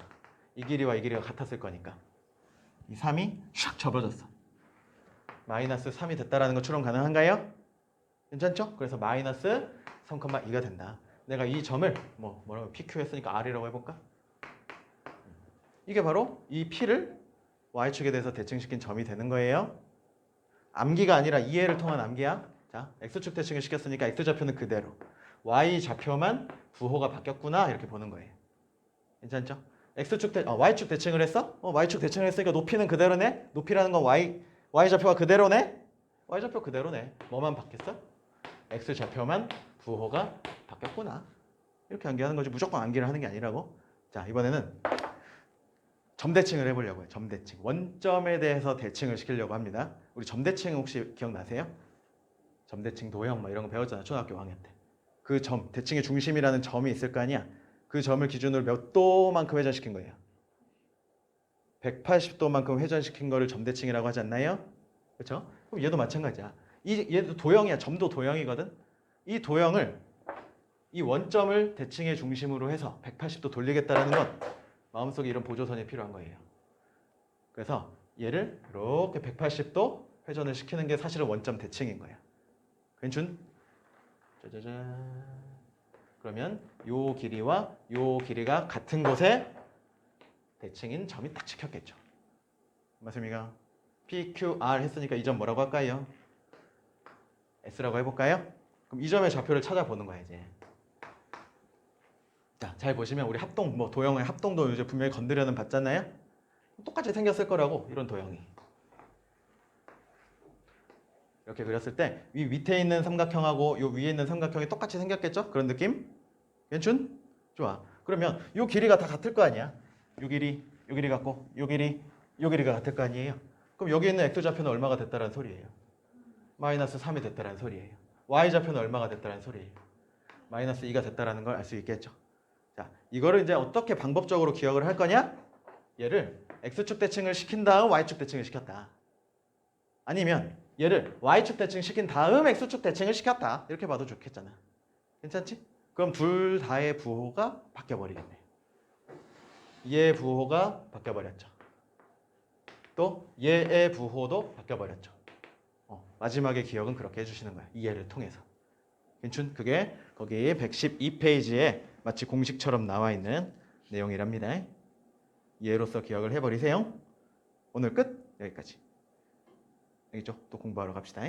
이 길이와 이 길이가 같았을 거니까. 이 3이 샥 접어졌어. 마이너스 3이 됐다라는 거 추론 가능한가요? 괜찮죠? 그래서 마이너스 3,2가 된다. 내가 이 점을 뭐라고 PQ 했으니까 R이라고 해볼까? 이게 바로 이 P를 Y축에 대해서 대칭시킨 점이 되는 거예요. 암기가 아니라 이해를 통한 암기야. 자, X축 대칭을 시켰으니까 X좌표는 그대로. Y좌표만 부호가 바뀌었구나 이렇게 보는 거예요. 괜찮죠? Y축 대칭을 했어? Y축 대칭을 했으니까 높이는 그대로네? 높이라는 건 Y좌표가 그대로네? Y좌표 그대로네. 뭐만 바뀌었어? X좌표만 부호가 바뀌었구나. 이렇게 암기하는 거지. 무조건 암기를 하는 게 아니라고. 자, 이번에는 점대칭을 해보려고 해요. 점대칭. 원점에 대해서 대칭을 시키려고 합니다. 우리 점대칭 혹시 기억나세요? 점대칭 도형 뭐 이런 거 배웠잖아. 초등학교 5학년 때. 그 점, 대칭의 중심이라는 점이 있을 거 아니야. 그 점을 기준으로 몇 도만큼 회전시킨 거예요? 180도만큼 회전시킨 거를 점대칭이라고 하지 않나요? 그렇죠? 그럼 얘도 마찬가지야. 얘도 도형이야. 점도 도형이거든. 이 도형을 이 원점을 대칭의 중심으로 해서 180도 돌리겠다라는 건 마음속에 이런 보조선이 필요한 거예요. 그래서 얘를 이렇게 180도 회전을 시키는 게 사실은 원점 대칭인 거야. 괜춘? 짜자잔. 그러면 요 길이와 요 길이가 같은 곳에 대칭인 점이 딱 찍혔겠죠. 맞습니까? PQR 했으니까 이 점 뭐라고 할까요? S라고 해볼까요? 그럼 이 점의 좌표를 찾아보는 거야 이제. 자, 잘 보시면 우리 합동, 도형의 합동도 이제 분명히 건드려는 봤잖아요? 똑같이 생겼을 거라고, 이런 도형이. 이렇게 그렸을 때 이 밑에 있는 삼각형하고 요 위에 있는 삼각형이 똑같이 생겼겠죠? 그런 느낌? 괜춘? 좋아. 그러면 요 길이가 다 같을 거 아니야? 요 길이 같고 요 길이가 같을 거 아니에요? 그럼 여기 있는 X좌표는 얼마가 됐다라는 소리예요? 마이너스 3이 됐다라는 소리예요. Y좌표는 얼마가 됐다라는 소리예요? 마이너스 2가 됐다라는 걸 알 수 있겠죠? 자, 이거를 이제 어떻게 방법적으로 기억을 할 거냐? 얘를 X축 대칭을 시킨 다음 Y축 대칭을 시켰다. 아니면 얘를 Y축 대칭 시킨 다음 X축 대칭을 시켰다. 이렇게 봐도 좋겠잖아. 괜찮지? 그럼 둘 다의 부호가 바뀌어버리겠네. 얘의 부호가 바뀌어버렸죠. 또 얘의 부호도 바뀌어버렸죠. 마지막에 기억은 그렇게 해주시는 거야. 이해를 통해서. 괜춘? 그게 거기 112페이지에 마치 공식처럼 나와 있는 내용이랍니다. 이해로서 기억을 해버리세요. 오늘 끝. 여기까지. 알겠죠? 또 공부하러 갑시다.